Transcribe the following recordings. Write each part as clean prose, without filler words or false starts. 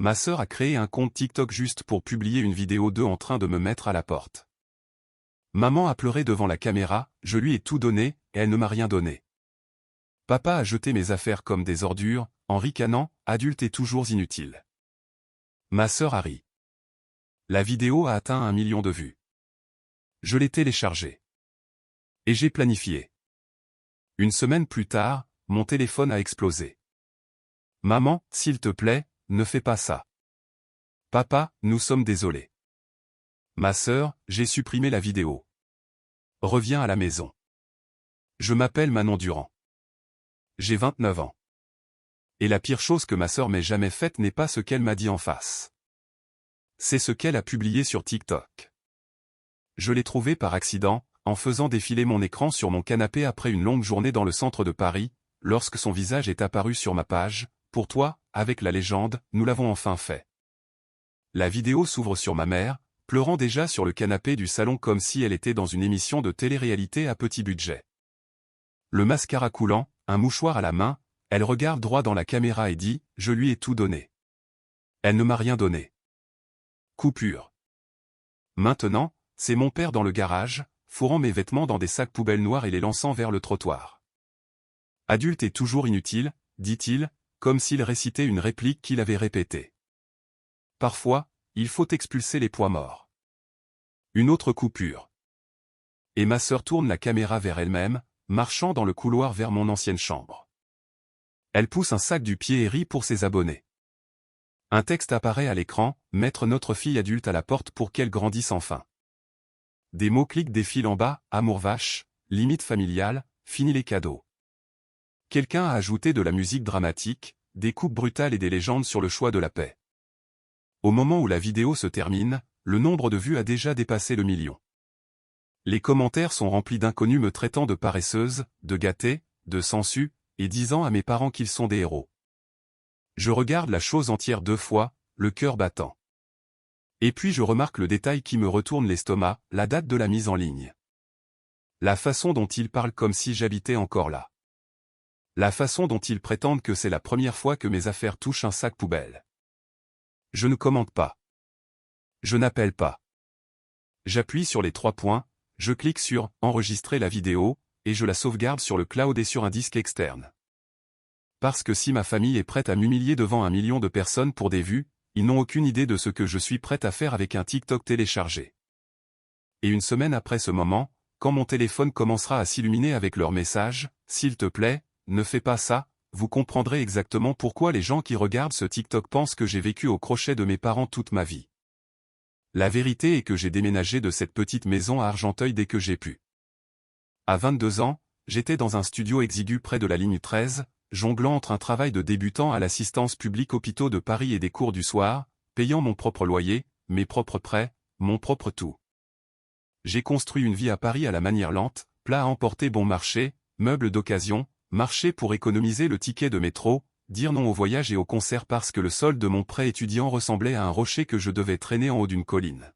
Ma sœur a créé un compte TikTok juste pour publier une vidéo d'eux en train de me mettre à la porte. Maman a pleuré devant la caméra, je lui ai tout donné, et elle ne m'a rien donné. Papa a jeté mes affaires comme des ordures, en ricanant, adulte et toujours inutile. Ma sœur a ri. La vidéo a atteint 1 million de vues. Je l'ai téléchargée. Et j'ai planifié. Une semaine plus tard, mon téléphone a explosé. Maman, s'il te plaît, ne fais pas ça. Papa, nous sommes désolés. Ma sœur, j'ai supprimé la vidéo. Reviens à la maison. Je m'appelle Manon Durand. J'ai 29 ans. Et la pire chose que ma sœur m'ait jamais faite n'est pas ce qu'elle m'a dit en face. C'est ce qu'elle a publié sur TikTok. Je l'ai trouvé par accident, en faisant défiler mon écran sur mon canapé après une longue journée dans le centre de Paris, lorsque son visage est apparu sur ma page, « Pour toi, avec la légende, nous l'avons enfin fait ». La vidéo s'ouvre sur ma mère, pleurant déjà sur le canapé du salon comme si elle était dans une émission de télé-réalité à petit budget. Le mascara coulant, un mouchoir à la main, elle regarde droit dans la caméra et dit « Je lui ai tout donné. Elle ne m'a rien donné. » Coupure. Maintenant, c'est mon père dans le garage, fourrant mes vêtements dans des sacs poubelles noirs et les lançant vers le trottoir. Adulte et toujours inutile, dit-il, comme s'il récitait une réplique qu'il avait répétée. Parfois, il faut expulser les poids morts. Une autre coupure. Et ma sœur tourne la caméra vers elle-même, marchant dans le couloir vers mon ancienne chambre. Elle pousse un sac du pied et rit pour ses abonnés. Un texte apparaît à l'écran, « Mettre notre fille adulte à la porte pour qu'elle grandisse enfin ». Des mots-clics défilent en bas, « Amour vache »,« Limite familiale »,« Fini les cadeaux ». Quelqu'un a ajouté de la musique dramatique, des coupes brutales et des légendes sur le choix de la paix. Au moment où la vidéo se termine, le nombre de vues a déjà dépassé le million. Les commentaires sont remplis d'inconnus me traitant de paresseuse, de gâtée, de sangsue, et disant à mes parents qu'ils sont des héros. Je regarde la chose entière 2 fois, le cœur battant. Et puis je remarque le détail qui me retourne l'estomac, la date de la mise en ligne. La façon dont ils parlent comme si j'habitais encore là. La façon dont ils prétendent que c'est la première fois que mes affaires touchent un sac poubelle. Je ne commente pas. Je n'appelle pas. J'appuie sur les 3 points, je clique sur « Enregistrer la vidéo » et je la sauvegarde sur le cloud et sur un disque externe. Parce que si ma famille est prête à m'humilier devant 1 million de personnes pour des vues, ils n'ont aucune idée de ce que je suis prête à faire avec un TikTok téléchargé. Et une semaine après ce moment, quand mon téléphone commencera à s'illuminer avec leur message, « S'il te plaît, ne fais pas ça », vous comprendrez exactement pourquoi les gens qui regardent ce TikTok pensent que j'ai vécu au crochet de mes parents toute ma vie. La vérité est que j'ai déménagé de cette petite maison à Argenteuil dès que j'ai pu. À 22 ans, j'étais dans un studio exigu près de la ligne 13, jonglant entre un travail de débutant à l'assistance publique hôpitaux de Paris et des cours du soir, payant mon propre loyer, mes propres prêts, mon propre tout. J'ai construit une vie à Paris à la manière lente, plat à emporter bon marché, meubles d'occasion, marcher pour économiser le ticket de métro, dire non au voyage et au concert parce que le sol de mon prêt étudiant ressemblait à un rocher que je devais traîner en haut d'une colline.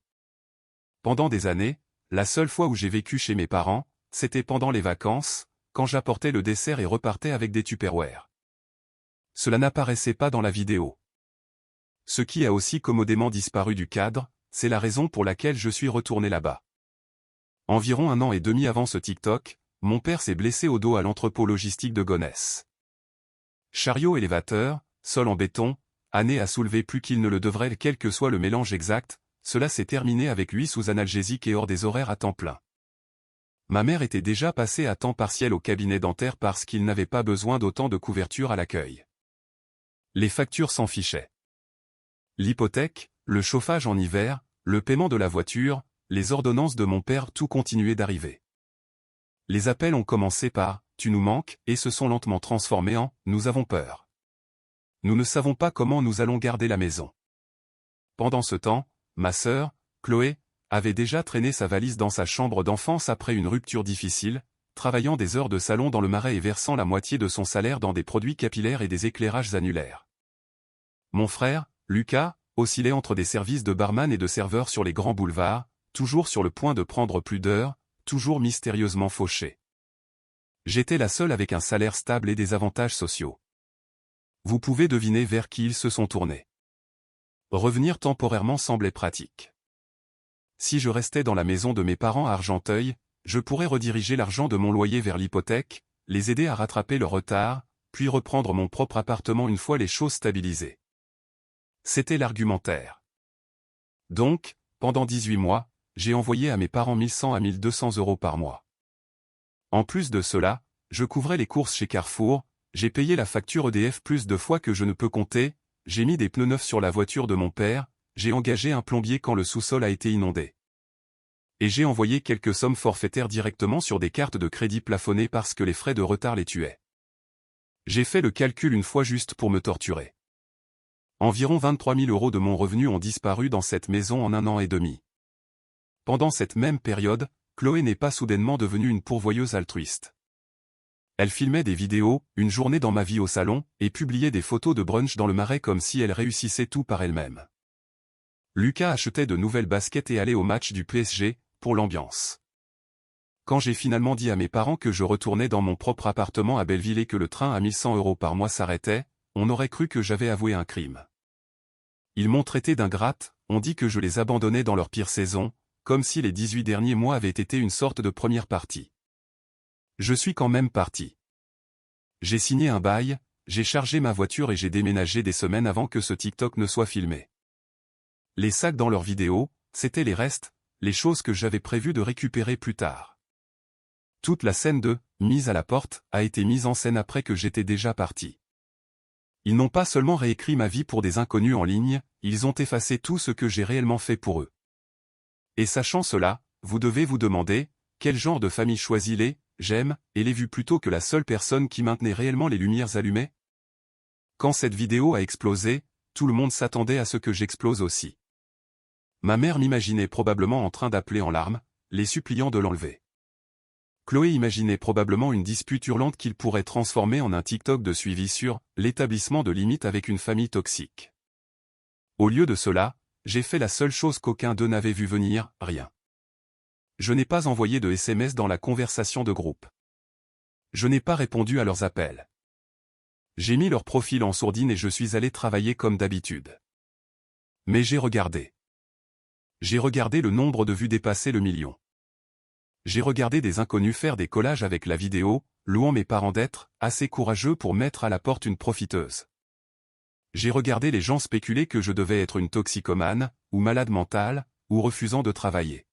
Pendant des années, la seule fois où j'ai vécu chez mes parents, c'était pendant les vacances, quand j'apportais le dessert et repartais avec des Tupperware. Cela n'apparaissait pas dans la vidéo. Ce qui a aussi commodément disparu du cadre, c'est la raison pour laquelle je suis retourné là-bas. Environ 1 an et demi avant ce TikTok, mon père s'est blessé au dos à l'entrepôt logistique de Gonesse. Chariot élévateur, sol en béton, année à soulever plus qu'il ne le devrait quel que soit le mélange exact, cela s'est terminé avec lui sous analgésique et hors des horaires à temps plein. Ma mère était déjà passée à temps partiel au cabinet dentaire parce qu'il n'avait pas besoin d'autant de couverture à l'accueil. Les factures s'en fichaient. L'hypothèque, le chauffage en hiver, le paiement de la voiture, les ordonnances de mon père, tout continuait d'arriver. Les appels ont commencé par « tu nous manques » et se sont lentement transformés en « nous avons peur ». Nous ne savons pas comment nous allons garder la maison. Pendant ce temps, ma sœur, Chloé, avait déjà traîné sa valise dans sa chambre d'enfance après une rupture difficile, travaillant des heures de salon dans le Marais et versant la moitié de son salaire dans des produits capillaires et des éclairages annulaires. Mon frère, Lucas, oscillait entre des services de barman et de serveur sur les grands boulevards, toujours sur le point de prendre plus d'heures, toujours mystérieusement fauché. J'étais la seule avec un salaire stable et des avantages sociaux. Vous pouvez deviner vers qui ils se sont tournés. Revenir temporairement semblait pratique. Si je restais dans la maison de mes parents à Argenteuil, je pourrais rediriger l'argent de mon loyer vers l'hypothèque, les aider à rattraper leur retard, puis reprendre mon propre appartement une fois les choses stabilisées. C'était l'argumentaire. Donc, pendant 18 mois, j'ai envoyé à mes parents 1100 à 1200 € par mois. En plus de cela, je couvrais les courses chez Carrefour, j'ai payé la facture EDF plus de fois que je ne peux compter, j'ai mis des pneus neufs sur la voiture de mon père, j'ai engagé un plombier quand le sous-sol a été inondé. Et j'ai envoyé quelques sommes forfaitaires directement sur des cartes de crédit plafonnées parce que les frais de retard les tuaient. J'ai fait le calcul une fois juste pour me torturer. Environ 23 000 € de mon revenu ont disparu dans cette maison en 1 an et demi. Pendant cette même période, Chloé n'est pas soudainement devenue une pourvoyeuse altruiste. Elle filmait des vidéos, une journée dans ma vie au salon, et publiait des photos de brunch dans le Marais comme si elle réussissait tout par elle-même. Lucas achetait de nouvelles baskets et allait au match du PSG, pour l'ambiance. Quand j'ai finalement dit à mes parents que je retournais dans mon propre appartement à Belleville et que le train à 1100 € par mois s'arrêtait, on aurait cru que j'avais avoué un crime. Ils m'ont traité d'ingrate, on dit que je les abandonnais dans leur pire saison, comme si les 18 derniers mois avaient été une sorte de première partie. Je suis quand même parti. J'ai signé un bail, j'ai chargé ma voiture et j'ai déménagé des semaines avant que ce TikTok ne soit filmé. Les sacs dans leurs vidéos, c'était les restes, les choses que j'avais prévu de récupérer plus tard. Toute la scène de « mise à la porte » a été mise en scène après que j'étais déjà parti. Ils n'ont pas seulement réécrit ma vie pour des inconnus en ligne, ils ont effacé tout ce que j'ai réellement fait pour eux. Et sachant cela, vous devez vous demander, quel genre de famille choisit les « j'aime » et les vues plutôt que la seule personne qui maintenait réellement les lumières allumées? Quand cette vidéo a explosé, tout le monde s'attendait à ce que j'explose aussi. Ma mère m'imaginait probablement en train d'appeler en larmes, les suppliant de l'enlever. Chloé imaginait probablement une dispute hurlante qu'il pourrait transformer en un TikTok de suivi sur l'établissement de limites avec une famille toxique. Au lieu de cela, j'ai fait la seule chose qu'aucun d'eux n'avait vu venir, rien. Je n'ai pas envoyé de SMS dans la conversation de groupe. Je n'ai pas répondu à leurs appels. J'ai mis leur profil en sourdine et je suis allé travailler comme d'habitude. Mais j'ai regardé. J'ai regardé le nombre de vues dépasser le million. J'ai regardé des inconnus faire des collages avec la vidéo, louant mes parents d'être assez courageux pour mettre à la porte une profiteuse. J'ai regardé les gens spéculer que je devais être une toxicomane, ou malade mentale, ou refusant de travailler.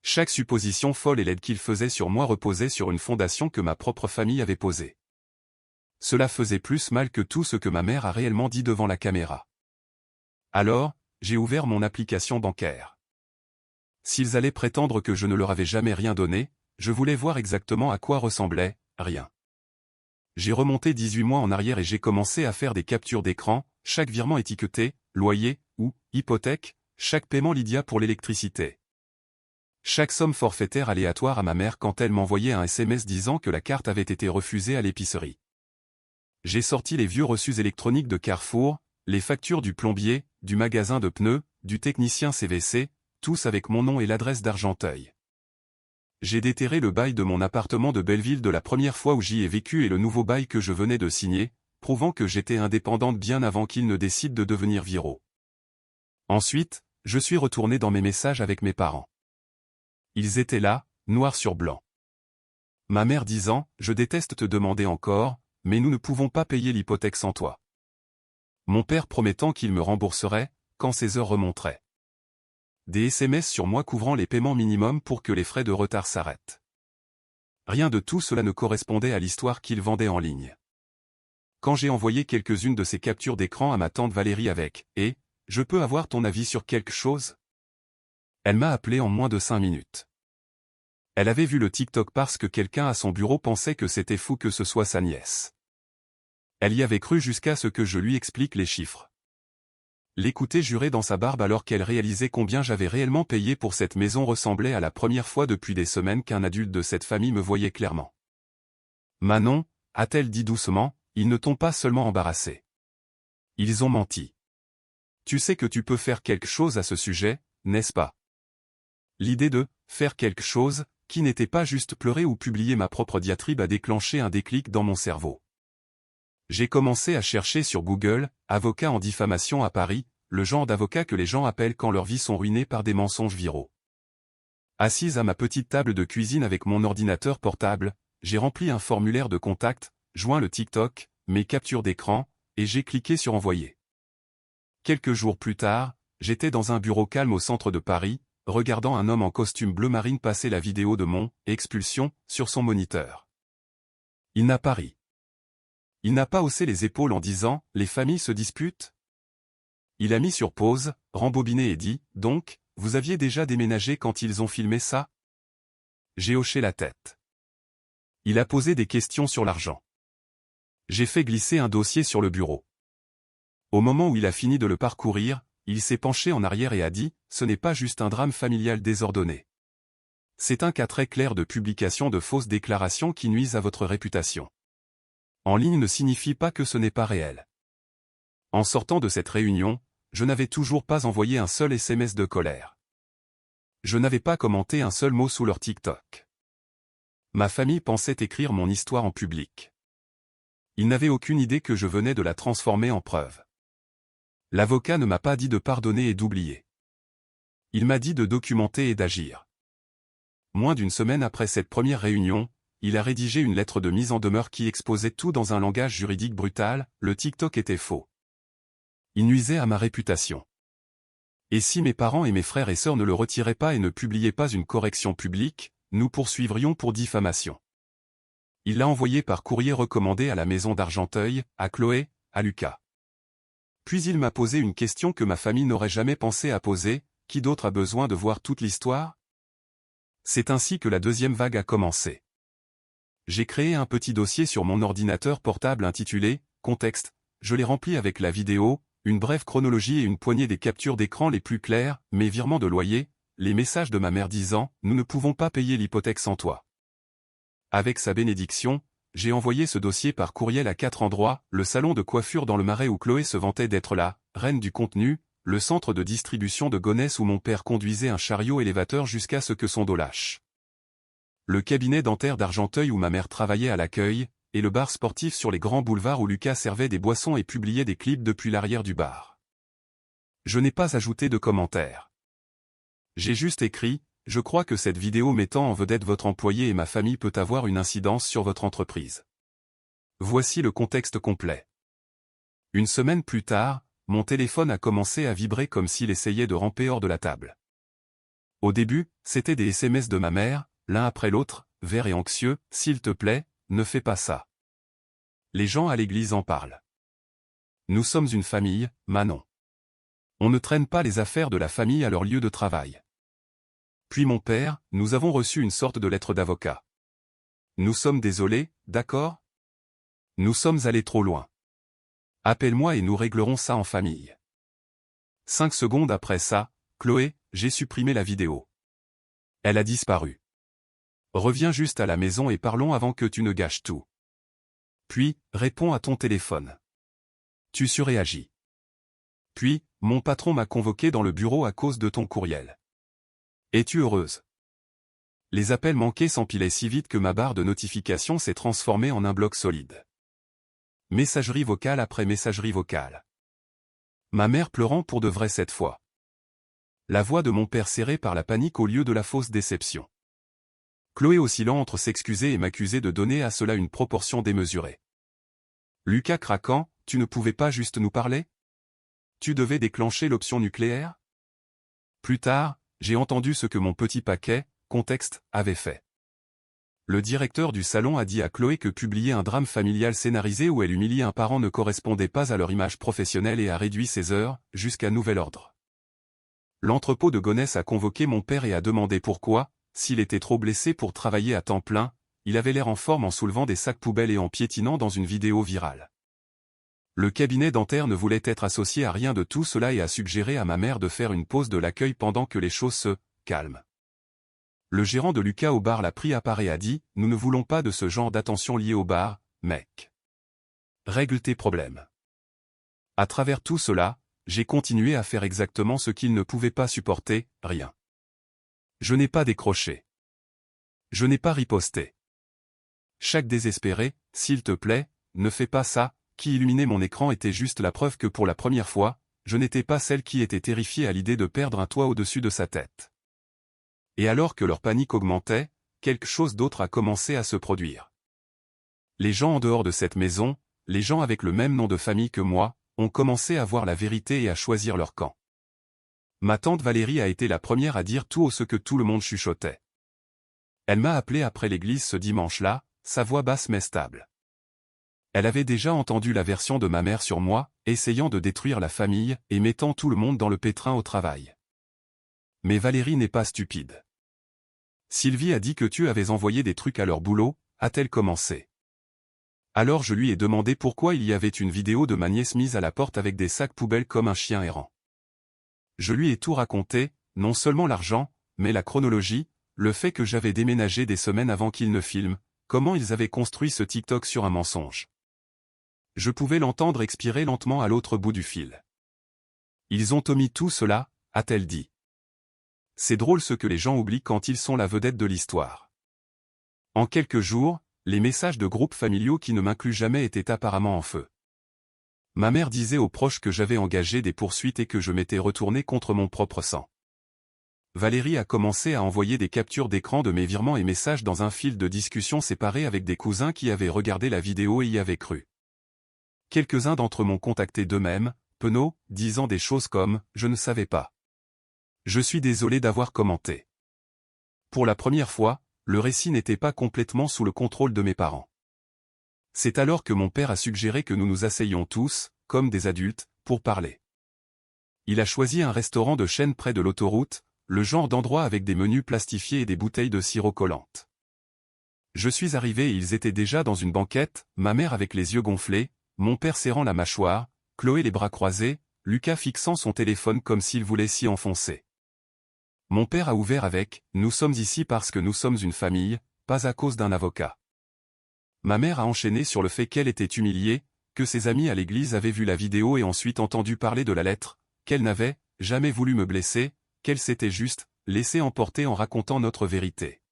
Chaque supposition folle et laide qu'ils faisaient sur moi reposait sur une fondation que ma propre famille avait posée. Cela faisait plus mal que tout ce que ma mère a réellement dit devant la caméra. Alors, j'ai ouvert mon application bancaire. S'ils allaient prétendre que je ne leur avais jamais rien donné, je voulais voir exactement à quoi ressemblait, rien. J'ai remonté 18 mois en arrière et j'ai commencé à faire des captures d'écran, chaque virement étiqueté, loyer, ou, hypothèque, chaque paiement Lydia pour l'électricité. Chaque somme forfaitaire aléatoire à ma mère quand elle m'envoyait un SMS disant que la carte avait été refusée à l'épicerie. J'ai sorti les vieux reçus électroniques de Carrefour, les factures du plombier, du magasin de pneus, du technicien CVC, tous avec mon nom et l'adresse d'Argenteuil. J'ai déterré le bail de mon appartement de Belleville de la première fois où j'y ai vécu et le nouveau bail que je venais de signer, prouvant que j'étais indépendante bien avant qu'ils ne décident de devenir viraux. Ensuite, je suis retourné dans mes messages avec mes parents. Ils étaient là, noir sur blanc. Ma mère disant « Je déteste te demander encore, mais nous ne pouvons pas payer l'hypothèque sans toi. » Mon père promettant qu'il me rembourserait, quand ses heures remonteraient. Des SMS sur moi couvrant les paiements minimums pour que les frais de retard s'arrêtent. Rien de tout cela ne correspondait à l'histoire qu'il vendait en ligne. Quand j'ai envoyé quelques-unes de ces captures d'écran à ma tante Valérie avec « Et, je peux avoir ton avis sur quelque chose ?» Elle m'a appelé en moins de 5 minutes. Elle avait vu le TikTok parce que quelqu'un à son bureau pensait que c'était fou que ce soit sa nièce. Elle y avait cru jusqu'à ce que je lui explique les chiffres. L'écouter jurer dans sa barbe alors qu'elle réalisait combien j'avais réellement payé pour cette maison ressemblait à la première fois depuis des semaines qu'un adulte de cette famille me voyait clairement. « Manon » a-t-elle dit doucement, « ils ne t'ont pas seulement embarrassé. Ils ont menti. Tu sais que tu peux faire quelque chose à ce sujet, n'est-ce pas ?» L'idée de « faire quelque chose », qui n'était pas juste pleurer ou publier ma propre diatribe a déclenché un déclic dans mon cerveau. J'ai commencé à chercher sur Google, avocat en diffamation à Paris, le genre d'avocat que les gens appellent quand leurs vies sont ruinées par des mensonges viraux. Assise à ma petite table de cuisine avec mon ordinateur portable, j'ai rempli un formulaire de contact, joint le TikTok, mes captures d'écran, et j'ai cliqué sur envoyer. Quelques jours plus tard, j'étais dans un bureau calme au centre de Paris, regardant un homme en costume bleu marine passer la vidéo de mon « expulsion » sur son moniteur. Il n'a pas ri. Il n'a pas haussé les épaules en disant « les familles se disputent ». Il a mis sur pause, rembobiné et dit « donc, vous aviez déjà déménagé quand ils ont filmé ça ?» J'ai hoché la tête. Il a posé des questions sur l'argent. J'ai fait glisser un dossier sur le bureau. Au moment où il a fini de le parcourir, il s'est penché en arrière et a dit « ce n'est pas juste un drame familial désordonné. C'est un cas très clair de publication de fausses déclarations qui nuisent à votre réputation. En ligne ne signifie pas que ce n'est pas réel. » En sortant de cette réunion, je n'avais toujours pas envoyé un seul SMS de colère. Je n'avais pas commenté un seul mot sous leur TikTok. Ma famille pensait écrire mon histoire en public. Ils n'avaient aucune idée que je venais de la transformer en preuve. L'avocat ne m'a pas dit de pardonner et d'oublier. Il m'a dit de documenter et d'agir. Moins d'une semaine après cette première réunion, il a rédigé une lettre de mise en demeure qui exposait tout dans un langage juridique brutal, le TikTok était faux. Il nuisait à ma réputation. Et si mes parents et mes frères et sœurs ne le retiraient pas et ne publiaient pas une correction publique, nous poursuivrions pour diffamation. Il l'a envoyé par courrier recommandé à la maison d'Argenteuil, à Chloé, à Lucas. Puis il m'a posé une question que ma famille n'aurait jamais pensé à poser, qui d'autre a besoin de voir toute l'histoire? C'est ainsi que la deuxième vague a commencé. J'ai créé un petit dossier sur mon ordinateur portable intitulé « Contexte », je l'ai rempli avec la vidéo, une brève chronologie et une poignée des captures d'écran les plus claires, mes virements de loyer, les messages de ma mère disant « Nous ne pouvons pas payer l'hypothèque sans toi ». Avec sa bénédiction, j'ai envoyé ce dossier par courriel à 4 endroits, le salon de coiffure dans le Marais où Chloé se vantait d'être la reine du contenu, le centre de distribution de Gonesse où mon père conduisait un chariot élévateur jusqu'à ce que son dos lâche, le cabinet dentaire d'Argenteuil où ma mère travaillait à l'accueil, et le bar sportif sur les grands boulevards où Lucas servait des boissons et publiait des clips depuis l'arrière du bar. Je n'ai pas ajouté de commentaires. J'ai juste écrit « Je crois que cette vidéo mettant en vedette votre employé et ma famille peut avoir une incidence sur votre entreprise. Voici le contexte complet. » Une semaine plus tard, mon téléphone a commencé à vibrer comme s'il essayait de ramper hors de la table. Au début, c'était des SMS de ma mère, l'un après l'autre, vert et anxieux, « S'il te plaît, ne fais pas ça. Les gens à l'église en parlent. Nous sommes une famille, Manon. On ne traîne pas les affaires de la famille à leur lieu de travail. » Puis mon père, nous avons reçu une sorte de lettre d'avocat. Nous sommes désolés, d'accord? Nous sommes allés trop loin. Appelle-moi et nous réglerons ça en famille. 5 secondes après ça, Chloé, j'ai supprimé la vidéo. Elle a disparu. Reviens juste à la maison et parlons avant que tu ne gâches tout. Puis, réponds à ton téléphone. Tu surréagis. Puis, mon patron m'a convoqué dans le bureau à cause de ton courriel. Es-tu heureuse? Les appels manqués s'empilaient si vite que ma barre de notification s'est transformée en un bloc solide. Messagerie vocale après messagerie vocale. Ma mère pleurant pour de vrai cette fois. La voix de mon père serrée par la panique au lieu de la fausse déception. Chloé oscillant entre s'excuser et m'accuser de donner à cela une proportion démesurée. Lucas craquant, tu ne pouvais pas juste nous parler? Tu devais déclencher l'option nucléaire? Plus tard, j'ai entendu ce que mon petit paquet, contexte, avait fait. Le directeur du salon a dit à Chloé que publier un drame familial scénarisé où elle humilie un parent ne correspondait pas à leur image professionnelle et a réduit ses heures, jusqu'à nouvel ordre. L'entrepôt de Gonesse a convoqué mon père et a demandé pourquoi, s'il était trop blessé pour travailler à temps plein, il avait l'air en forme en soulevant des sacs poubelles et en piétinant dans une vidéo virale. Le cabinet dentaire ne voulait être associé à rien de tout cela et a suggéré à ma mère de faire une pause de l'accueil pendant que les choses se calment. Le gérant de Lucas au bar l'a pris à part et a dit « Nous ne voulons pas de ce genre d'attention liée au bar, mec. Règle tes problèmes. » À travers tout cela, j'ai continué à faire exactement ce qu'il ne pouvait pas supporter, rien. Je n'ai pas décroché. Je n'ai pas riposté. Chaque désespéré, s'il te plaît, ne fais pas ça, qui illuminait mon écran était juste la preuve que pour la première fois, je n'étais pas celle qui était terrifiée à l'idée de perdre un toit au-dessus de sa tête. Et alors que leur panique augmentait, quelque chose d'autre a commencé à se produire. Les gens en dehors de cette maison, les gens avec le même nom de famille que moi, ont commencé à voir la vérité et à choisir leur camp. Ma tante Valérie a été la première à dire tout haut ce que tout le monde chuchotait. Elle m'a appelé après l'église ce dimanche-là, sa voix basse mais stable. Elle avait déjà entendu la version de ma mère sur moi, essayant de détruire la famille et mettant tout le monde dans le pétrin au travail. Mais Valérie n'est pas stupide. Sylvie a dit que tu avais envoyé des trucs à leur boulot, a-t-elle commencé. Alors je lui ai demandé pourquoi il y avait une vidéo de ma nièce mise à la porte avec des sacs poubelles comme un chien errant. Je lui ai tout raconté, non seulement l'argent, mais la chronologie, le fait que j'avais déménagé des semaines avant qu'ils ne filment, comment ils avaient construit ce TikTok sur un mensonge. Je pouvais l'entendre expirer lentement à l'autre bout du fil. Ils ont omis tout cela, a-t-elle dit. C'est drôle ce que les gens oublient quand ils sont la vedette de l'histoire. En quelques jours, les messages de groupes familiaux qui ne m'incluent jamais étaient apparemment en feu. Ma mère disait aux proches que j'avais engagé des poursuites et que je m'étais retourné contre mon propre sang. Valérie a commencé à envoyer des captures d'écran de mes virements et messages dans un fil de discussion séparé avec des cousins qui avaient regardé la vidéo et y avaient cru. Quelques-uns d'entre eux m'ont contacté d'eux-mêmes, penauds, disant des choses comme « je ne savais pas ». Je suis désolé d'avoir commenté. Pour la première fois, le récit n'était pas complètement sous le contrôle de mes parents. C'est alors que mon père a suggéré que nous nous asseyions tous, comme des adultes, pour parler. Il a choisi un restaurant de chaîne près de l'autoroute, le genre d'endroit avec des menus plastifiés et des bouteilles de sirop collante. Je suis arrivé et ils étaient déjà dans une banquette, ma mère avec les yeux gonflés, mon père serrant la mâchoire, Chloé les bras croisés, Lucas fixant son téléphone comme s'il voulait s'y enfoncer. Mon père a ouvert avec « Nous sommes ici parce que nous sommes une famille, pas à cause d'un avocat ». Ma mère a enchaîné sur le fait qu'elle était humiliée, que ses amis à l'église avaient vu la vidéo et ensuite entendu parler de la lettre, qu'elle n'avait jamais voulu me blesser, qu'elle s'était juste laissée emporter en racontant notre vérité.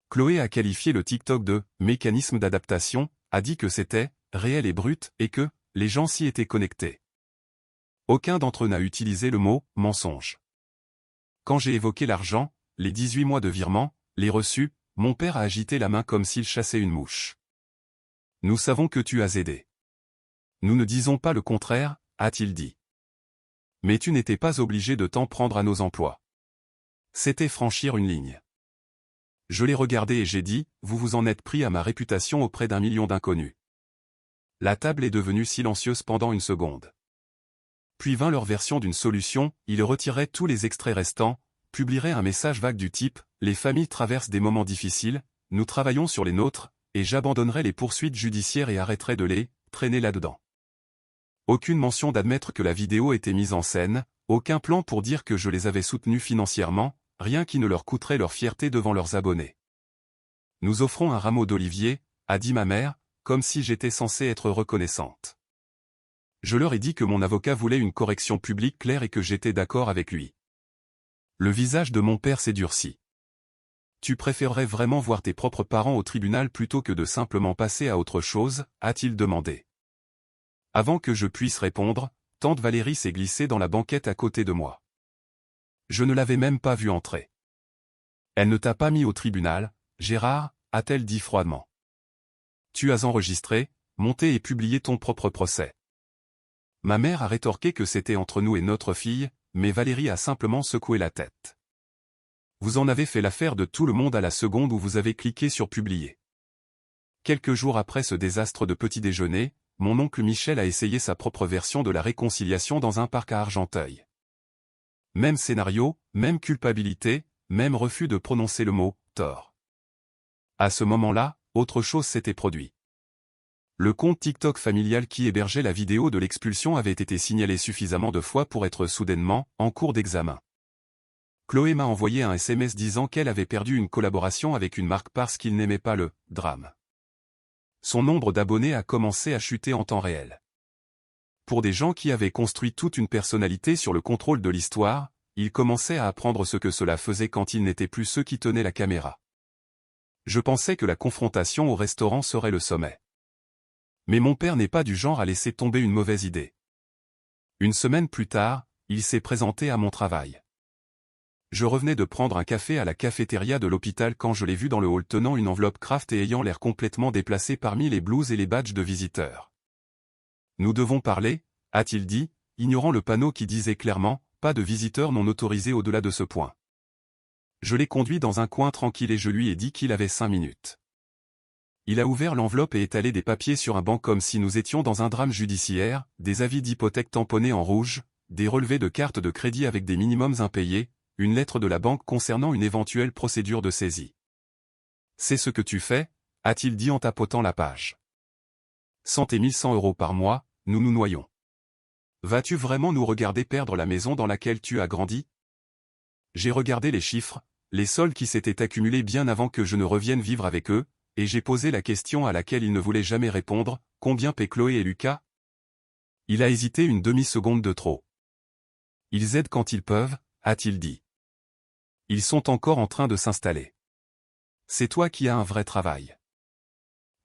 Chloé a qualifié le TikTok de « mécanisme d'adaptation », a dit que c'était « réel et brut » et que « les gens s'y étaient connectés ». Aucun d'entre eux n'a utilisé le mot « mensonge ». Quand j'ai évoqué l'argent, les 18 mois de virement, les reçus, mon père a agité la main comme s'il chassait une mouche. « Nous savons que tu as aidé. Nous ne disons pas le contraire, a-t-il dit. Mais tu n'étais pas obligé de t'en prendre à nos emplois. C'était franchir une ligne. Je l'ai regardé et j'ai dit, vous vous en êtes pris à ma réputation auprès d'un million d'inconnus. La table est devenue silencieuse pendant une seconde. Puis vint leur version d'une solution, ils retiraient tous les extraits restants, publieraient un message vague du type « Les familles traversent des moments difficiles, nous travaillons sur les nôtres, et j'abandonnerai les poursuites judiciaires et arrêterai de les traîner là-dedans ». Aucune mention d'admettre que la vidéo était mise en scène, aucun plan pour dire que je les avais soutenus financièrement, rien qui ne leur coûterait leur fierté devant leurs abonnés. « Nous offrons un rameau d'olivier », a dit ma mère, comme si j'étais censé être reconnaissante. Je leur ai dit que mon avocat voulait une correction publique claire et que j'étais d'accord avec lui. Le visage de mon père s'est durci. « Tu préférerais vraiment voir tes propres parents au tribunal plutôt que de simplement passer à autre chose ?» a-t-il demandé. Avant que je puisse répondre, tante Valérie s'est glissée dans la banquette à côté de moi. Je ne l'avais même pas vue entrer. « Elle ne t'a pas mis au tribunal, Gérard ?» a-t-elle dit froidement. « Tu as enregistré, monté et publié ton propre procès. » Ma mère a rétorqué que c'était entre nous et notre fille, mais Valérie a simplement secoué la tête. Vous en avez fait l'affaire de tout le monde à la seconde où vous avez cliqué sur publier. Quelques jours après ce désastre de petit déjeuner, mon oncle Michel a essayé sa propre version de la réconciliation dans un parc à Argenteuil. Même scénario, même culpabilité, même refus de prononcer le mot « tort ». À ce moment-là, autre chose s'était produit. Le compte TikTok familial qui hébergeait la vidéo de l'expulsion avait été signalé suffisamment de fois pour être soudainement en cours d'examen. Chloé m'a envoyé un SMS disant qu'elle avait perdu une collaboration avec une marque parce qu'il n'aimait pas le « drame ». Son nombre d'abonnés a commencé à chuter en temps réel. Pour des gens qui avaient construit toute une personnalité sur le contrôle de l'histoire, ils commençaient à apprendre ce que cela faisait quand ils n'étaient plus ceux qui tenaient la caméra. Je pensais que la confrontation au restaurant serait le sommet. Mais mon père n'est pas du genre à laisser tomber une mauvaise idée. Une semaine plus tard, il s'est présenté à mon travail. Je revenais de prendre un café à la cafétéria de l'hôpital quand je l'ai vu dans le hall tenant une enveloppe Kraft et ayant l'air complètement déplacé parmi les blouses et les badges de visiteurs. Nous devons parler, a-t-il dit, ignorant le panneau qui disait clairement « Pas de visiteurs non autorisés au-delà de ce point ». Je l'ai conduit dans un coin tranquille et je lui ai dit qu'il avait 5 minutes. Il a ouvert l'enveloppe et étalé des papiers sur un banc comme si nous étions dans un drame judiciaire, des avis d'hypothèque tamponnés en rouge, des relevés de cartes de crédit avec des minimums impayés, une lettre de la banque concernant une éventuelle procédure de saisie. « C'est ce que tu fais » a-t-il dit en tapotant la page. 100 et 1100 € par mois, nous nous noyons. Vas-tu vraiment nous regarder perdre la maison dans laquelle tu as grandi? J'ai regardé les chiffres, les soldes qui s'étaient accumulés bien avant que je ne revienne vivre avec eux, et j'ai posé la question à laquelle il ne voulait jamais répondre, combien paient Chloé et Lucas? Il a hésité une demi-seconde de trop. Ils aident quand ils peuvent, a-t-il dit. Ils sont encore en train de s'installer. C'est toi qui as un vrai travail.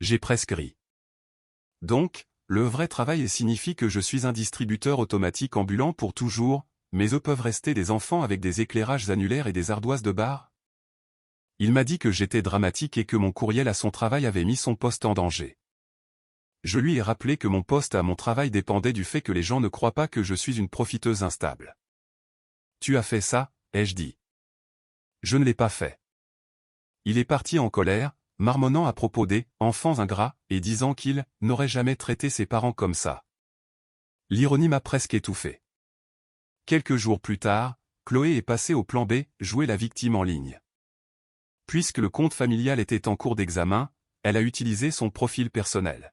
J'ai presque ri. Donc, le vrai travail signifie que je suis un distributeur automatique ambulant pour toujours, mais eux peuvent rester des enfants avec des éclairages annulaires et des ardoises de bar? Il m'a dit que j'étais dramatique et que mon courriel à son travail avait mis son poste en danger. Je lui ai rappelé que mon poste à mon travail dépendait du fait que les gens ne croient pas que je suis une profiteuse instable. Tu as fait ça, ai-je dit. Je ne l'ai pas fait. Il est parti en colère, marmonnant à propos des « enfants ingrats » et disant qu'il « n'aurait jamais traité ses parents comme ça ». L'ironie m'a presque étouffé. Quelques jours plus tard, Chloé est passée au plan B, jouer la victime en ligne. Puisque le compte familial était en cours d'examen, elle a utilisé son profil personnel.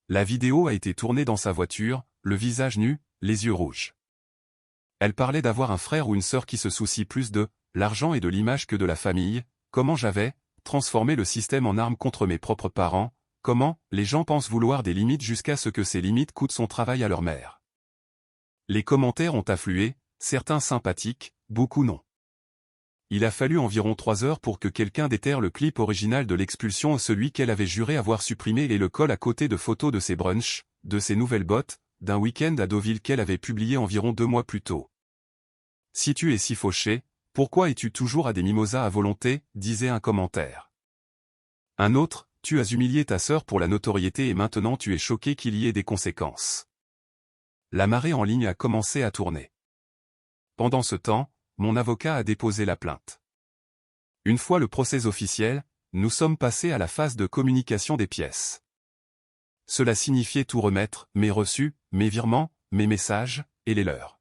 La vidéo a été tournée dans sa voiture, le visage nu, les yeux rouges. Elle parlait d'avoir un frère ou une sœur qui se soucie plus de l'argent et de l'image que de la famille, comment j'avais transformé le système en arme contre mes propres parents, comment les gens pensent vouloir des limites jusqu'à ce que ces limites coûtent son travail à leur mère. Les commentaires ont afflué, certains sympathiques, beaucoup non. Il a fallu environ 3 heures pour que quelqu'un déterre le clip original de l'expulsion, celui qu'elle avait juré avoir supprimé, et le colle à côté de photos de ses brunchs, de ses nouvelles bottes, d'un week-end à Deauville qu'elle avait publié environ 2 mois plus tôt. Si tu es si fauché, pourquoi es-tu toujours à des mimosas à volonté, disait un commentaire. Un autre, tu as humilié ta sœur pour la notoriété et maintenant tu es choqué qu'il y ait des conséquences. La marée en ligne a commencé à tourner. Pendant ce temps, mon avocat a déposé la plainte. Une fois le procès officiel, nous sommes passés à la phase de communication des pièces. Cela signifiait tout remettre, mes reçus, mes virements, mes messages, et les leurs.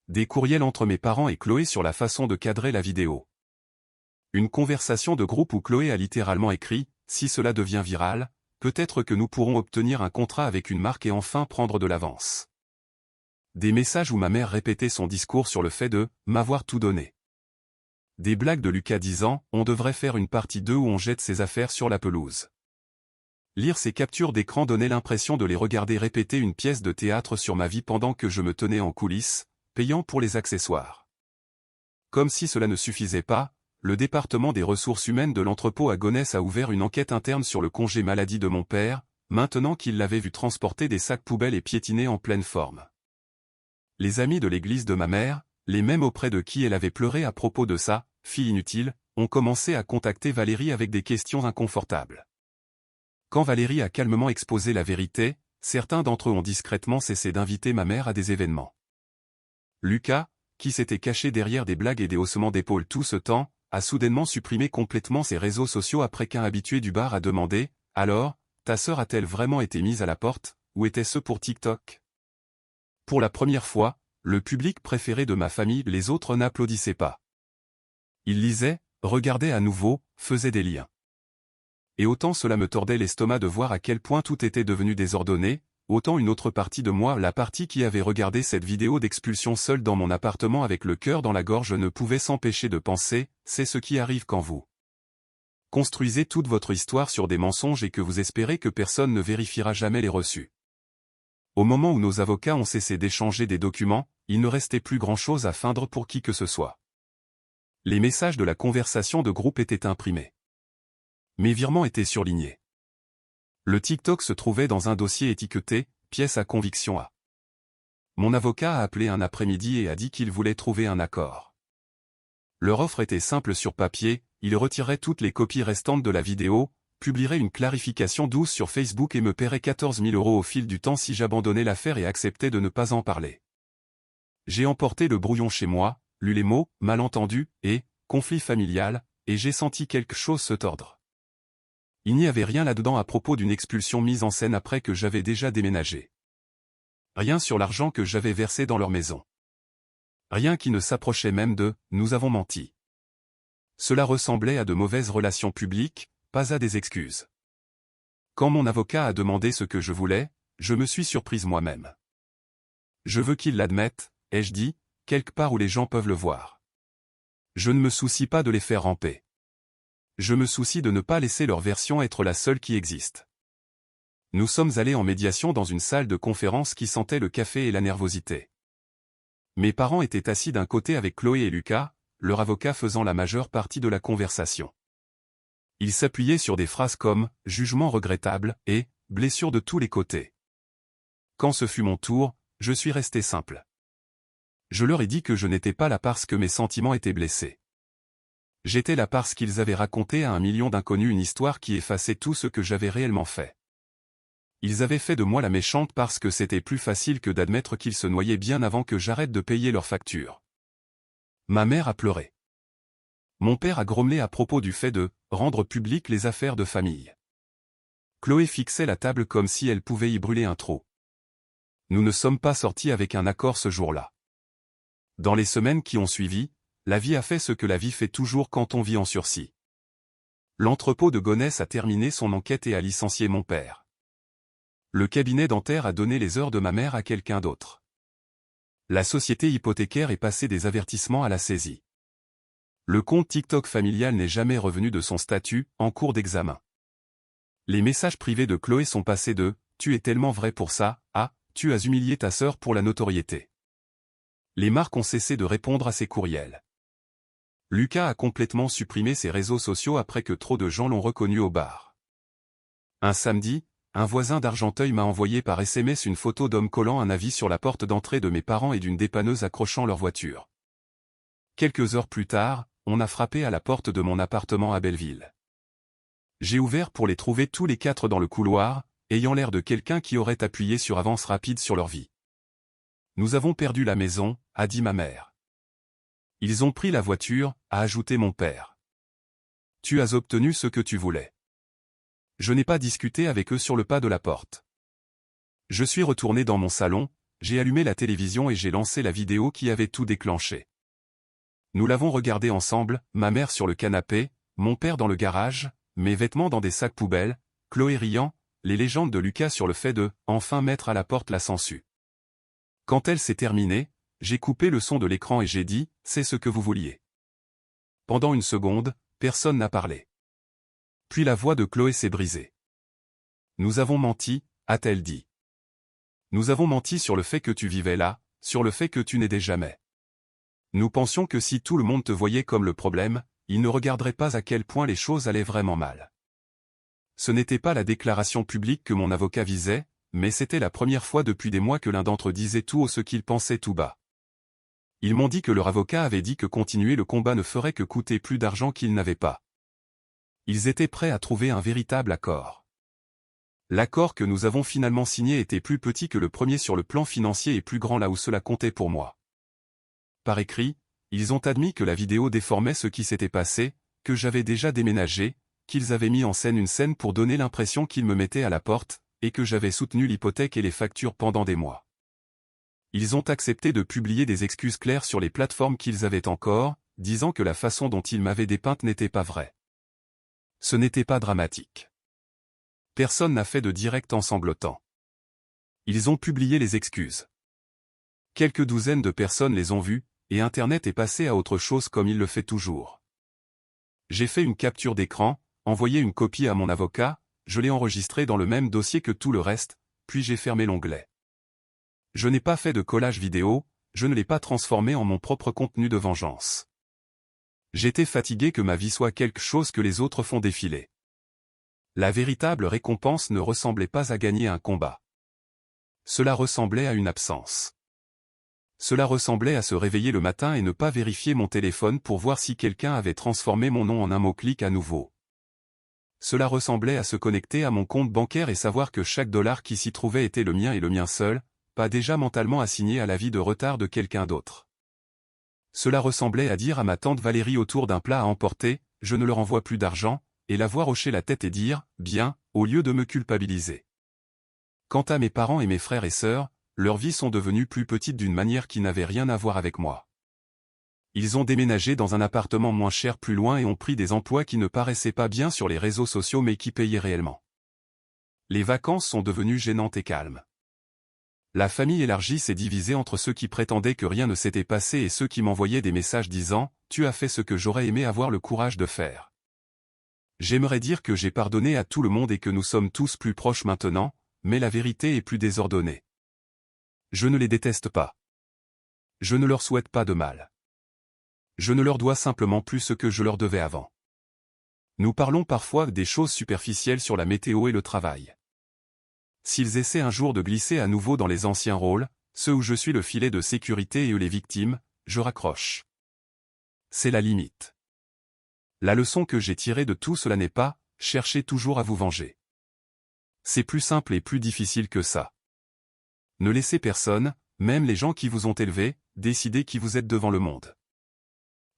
Des courriels entre mes parents et Chloé sur la façon de cadrer la vidéo. Une conversation de groupe où Chloé a littéralement écrit « Si cela devient viral, peut-être que nous pourrons obtenir un contrat avec une marque et enfin prendre de l'avance. » Des messages où ma mère répétait son discours sur le fait de « m'avoir tout donné ». Des blagues de Lucas disant « on devrait faire une partie 2 où on jette ses affaires sur la pelouse ». Lire ces captures d'écran donnait l'impression de les regarder répéter une pièce de théâtre sur ma vie pendant que je me tenais en coulisses, payant pour les accessoires. Comme si cela ne suffisait pas, le département des ressources humaines de l'entrepôt à Gonesse a ouvert une enquête interne sur le congé maladie de mon père, maintenant qu'il l'avait vu transporter des sacs poubelles et piétiner en pleine forme. Les amis de l'église de ma mère, les mêmes auprès de qui elle avait pleuré à propos de ça, fille inutile, ont commencé à contacter Valérie avec des questions inconfortables. Quand Valérie a calmement exposé la vérité, certains d'entre eux ont discrètement cessé d'inviter ma mère à des événements. Lucas, qui s'était caché derrière des blagues et des haussements d'épaule tout ce temps, a soudainement supprimé complètement ses réseaux sociaux après qu'un habitué du bar a demandé « Alors, ta sœur a-t-elle vraiment été mise à la porte, ou était-ce pour TikTok ?» Pour la première fois, le public préféré de ma famille, les autres n'applaudissaient pas. Ils lisaient, regardaient à nouveau, faisaient des liens. Et autant cela me tordait l'estomac de voir à quel point tout était devenu désordonné, autant une autre partie de moi, la partie qui avait regardé cette vidéo d'expulsion seule dans mon appartement avec le cœur dans la gorge, ne pouvait s'empêcher de penser, c'est ce qui arrive quand vous construisez toute votre histoire sur des mensonges et que vous espérez que personne ne vérifiera jamais les reçus. Au moment où nos avocats ont cessé d'échanger des documents, il ne restait plus grand-chose à feindre pour qui que ce soit. Les messages de la conversation de groupe étaient imprimés. Mes virements étaient surlignés. Le TikTok se trouvait dans un dossier étiqueté « pièce à conviction A ». Mon avocat a appelé un après-midi et a dit qu'il voulait trouver un accord. Leur offre était simple sur papier, ils retireraient toutes les copies restantes de la vidéo, publieraient une clarification douce sur Facebook et me paieraient 14 000 € au fil du temps si j'abandonnais l'affaire et acceptais de ne pas en parler. J'ai emporté le brouillon chez moi, lu les mots, malentendu, et conflit familial, et j'ai senti quelque chose se tordre. Il n'y avait rien là-dedans à propos d'une expulsion mise en scène après que j'avais déjà déménagé. Rien sur l'argent que j'avais versé dans leur maison. Rien qui ne s'approchait même de « nous avons menti ». Cela ressemblait à de mauvaises relations publiques, pas à des excuses. Quand mon avocat a demandé ce que je voulais, je me suis surprise moi-même. Je veux qu'ils l'admettent, ai-je dit, quelque part où les gens peuvent le voir. Je ne me soucie pas de les faire ramper. Je me soucie de ne pas laisser leur version être la seule qui existe. Nous sommes allés en médiation dans une salle de conférence qui sentait le café et la nervosité. Mes parents étaient assis d'un côté avec Chloé et Lucas, leur avocat faisant la majeure partie de la conversation. Ils s'appuyaient sur des phrases comme « jugement regrettable » et « blessure de tous les côtés ». Quand ce fut mon tour, je suis resté simple. Je leur ai dit que je n'étais pas là parce que mes sentiments étaient blessés. J'étais là parce qu'ils avaient raconté à 1 million d'inconnus une histoire qui effaçait tout ce que j'avais réellement fait. Ils avaient fait de moi la méchante parce que c'était plus facile que d'admettre qu'ils se noyaient bien avant que j'arrête de payer leurs factures. Ma mère a pleuré. Mon père a grommelé à propos du fait de rendre publiques les affaires de famille. Chloé fixait la table comme si elle pouvait y brûler un trou. Nous ne sommes pas sortis avec un accord ce jour-là. Dans les semaines qui ont suivi, la vie a fait ce que la vie fait toujours quand on vit en sursis. L'entrepôt de Gonesse a terminé son enquête et a licencié mon père. Le cabinet dentaire a donné les heures de ma mère à quelqu'un d'autre. La société hypothécaire est passée des avertissements à la saisie. Le compte TikTok familial n'est jamais revenu de son statut, en cours d'examen. Les messages privés de Chloé sont passés de « tu es tellement vrai pour ça » à « tu as humilié ta sœur pour la notoriété ». Les marques ont cessé de répondre à ses courriels. Lucas a complètement supprimé ses réseaux sociaux après que trop de gens l'ont reconnu au bar. Un samedi, un voisin d'Argenteuil m'a envoyé par SMS une photo d'homme collant un avis sur la porte d'entrée de mes parents et d'une dépanneuse accrochant leur voiture. Quelques heures plus tard, on a frappé à la porte de mon appartement à Belleville. J'ai ouvert pour les trouver tous les 4 dans le couloir, ayant l'air de quelqu'un qui aurait appuyé sur avance rapide sur leur vie. « Nous avons perdu la maison », a dit ma mère. « Ils ont pris la voiture », a ajouté mon père. « Tu as obtenu ce que tu voulais. » Je n'ai pas discuté avec eux sur le pas de la porte. Je suis retourné dans mon salon, j'ai allumé la télévision et j'ai lancé la vidéo qui avait tout déclenché. Nous l'avons regardée ensemble, ma mère sur le canapé, mon père dans le garage, mes vêtements dans des sacs poubelles, Chloé riant, les légendes de Lucas sur le fait de « enfin mettre à la porte la sangsue ». Quand elle s'est terminée, j'ai coupé le son de l'écran et j'ai dit « c'est ce que vous vouliez ». Pendant une seconde, personne n'a parlé. Puis la voix de Chloé s'est brisée. « Nous avons menti », a-t-elle dit. « Nous avons menti sur le fait que tu vivais là, sur le fait que tu n'aidais jamais. Nous pensions que si tout le monde te voyait comme le problème, il ne regarderait pas à quel point les choses allaient vraiment mal. » Ce n'était pas la déclaration publique que mon avocat visait, mais c'était la première fois depuis des mois que l'un d'entre eux disait tout haut ce qu'il pensait tout bas. Ils m'ont dit que leur avocat avait dit que continuer le combat ne ferait que coûter plus d'argent qu'ils n'avaient pas. Ils étaient prêts à trouver un véritable accord. L'accord que nous avons finalement signé était plus petit que le premier sur le plan financier et plus grand là où cela comptait pour moi. Par écrit, ils ont admis que la vidéo déformait ce qui s'était passé, que j'avais déjà déménagé, qu'ils avaient mis en scène une scène pour donner l'impression qu'ils me mettaient à la porte, et que j'avais soutenu l'hypothèque et les factures pendant des mois. Ils ont accepté de publier des excuses claires sur les plateformes qu'ils avaient encore, disant que la façon dont ils m'avaient dépeinte n'était pas vraie. Ce n'était pas dramatique. Personne n'a fait de direct en sanglotant. Ils ont publié les excuses. Quelques douzaines de personnes les ont vues, et Internet est passé à autre chose comme il le fait toujours. J'ai fait une capture d'écran, envoyé une copie à mon avocat, je l'ai enregistré dans le même dossier que tout le reste, puis j'ai fermé l'onglet. Je n'ai pas fait de collage vidéo, je ne l'ai pas transformé en mon propre contenu de vengeance. J'étais fatigué que ma vie soit quelque chose que les autres font défiler. La véritable récompense ne ressemblait pas à gagner un combat. Cela ressemblait à une absence. Cela ressemblait à se réveiller le matin et ne pas vérifier mon téléphone pour voir si quelqu'un avait transformé mon nom en un mot-clic à nouveau. Cela ressemblait à se connecter à mon compte bancaire et savoir que chaque dollar qui s'y trouvait était le mien et le mien seul, pas déjà mentalement assigné à la vie de retard de quelqu'un d'autre. Cela ressemblait à dire à ma tante Valérie autour d'un plat à emporter, je ne leur envoie plus d'argent, et la voir hocher la tête et dire, bien, au lieu de me culpabiliser. Quant à mes parents et mes frères et sœurs, leurs vies sont devenues plus petites d'une manière qui n'avait rien à voir avec moi. Ils ont déménagé dans un appartement moins cher plus loin et ont pris des emplois qui ne paraissaient pas bien sur les réseaux sociaux mais qui payaient réellement. Les vacances sont devenues gênantes et calmes. La famille élargie s'est divisée entre ceux qui prétendaient que rien ne s'était passé et ceux qui m'envoyaient des messages disant « Tu as fait ce que j'aurais aimé avoir le courage de faire ». J'aimerais dire que j'ai pardonné à tout le monde et que nous sommes tous plus proches maintenant, mais la vérité est plus désordonnée. Je ne les déteste pas. Je ne leur souhaite pas de mal. Je ne leur dois simplement plus ce que je leur devais avant. Nous parlons parfois des choses superficielles sur la météo et le travail. S'ils essaient un jour de glisser à nouveau dans les anciens rôles, ceux où je suis le filet de sécurité et eux les victimes, je raccroche. C'est la limite. La leçon que j'ai tirée de tout cela n'est pas « cherchez toujours à vous venger ». C'est plus simple et plus difficile que ça. Ne laissez personne, même les gens qui vous ont élevé, décider qui vous êtes devant le monde.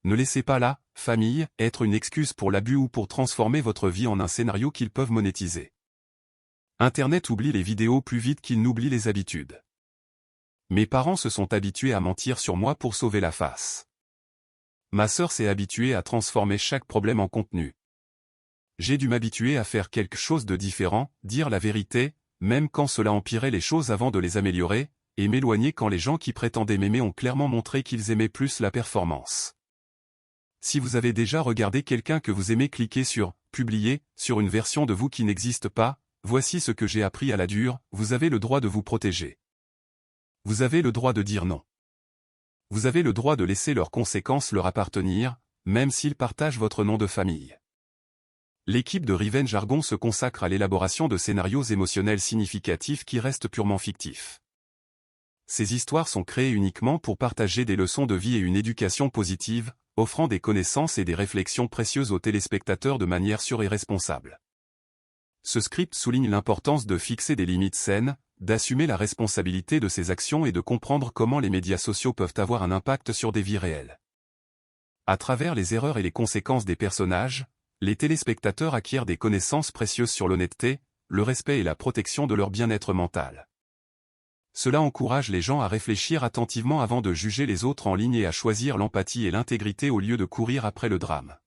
Ne laissez pas la famille être une excuse pour l'abus ou pour transformer votre vie en un scénario qu'ils peuvent monétiser. Internet oublie les vidéos plus vite qu'il n'oublie les habitudes. Mes parents se sont habitués à mentir sur moi pour sauver la face. Ma sœur s'est habituée à transformer chaque problème en contenu. J'ai dû m'habituer à faire quelque chose de différent, dire la vérité, même quand cela empirait les choses avant de les améliorer, et m'éloigner quand les gens qui prétendaient m'aimer ont clairement montré qu'ils aimaient plus la performance. Si vous avez déjà regardé quelqu'un que vous aimez cliquer sur « Publier » sur une version de vous qui n'existe pas, voici ce que j'ai appris à la dure, vous avez le droit de vous protéger. Vous avez le droit de dire non. Vous avez le droit de laisser leurs conséquences leur appartenir, même s'ils partagent votre nom de famille. L'équipe de Revenge Jargon se consacre à l'élaboration de scénarios émotionnels significatifs qui restent purement fictifs. Ces histoires sont créées uniquement pour partager des leçons de vie et une éducation positive, offrant des connaissances et des réflexions précieuses aux téléspectateurs de manière sûre et responsable. Ce script souligne l'importance de fixer des limites saines, d'assumer la responsabilité de ses actions et de comprendre comment les médias sociaux peuvent avoir un impact sur des vies réelles. À travers les erreurs et les conséquences des personnages, les téléspectateurs acquièrent des connaissances précieuses sur l'honnêteté, le respect et la protection de leur bien-être mental. Cela encourage les gens à réfléchir attentivement avant de juger les autres en ligne et à choisir l'empathie et l'intégrité au lieu de courir après le drame.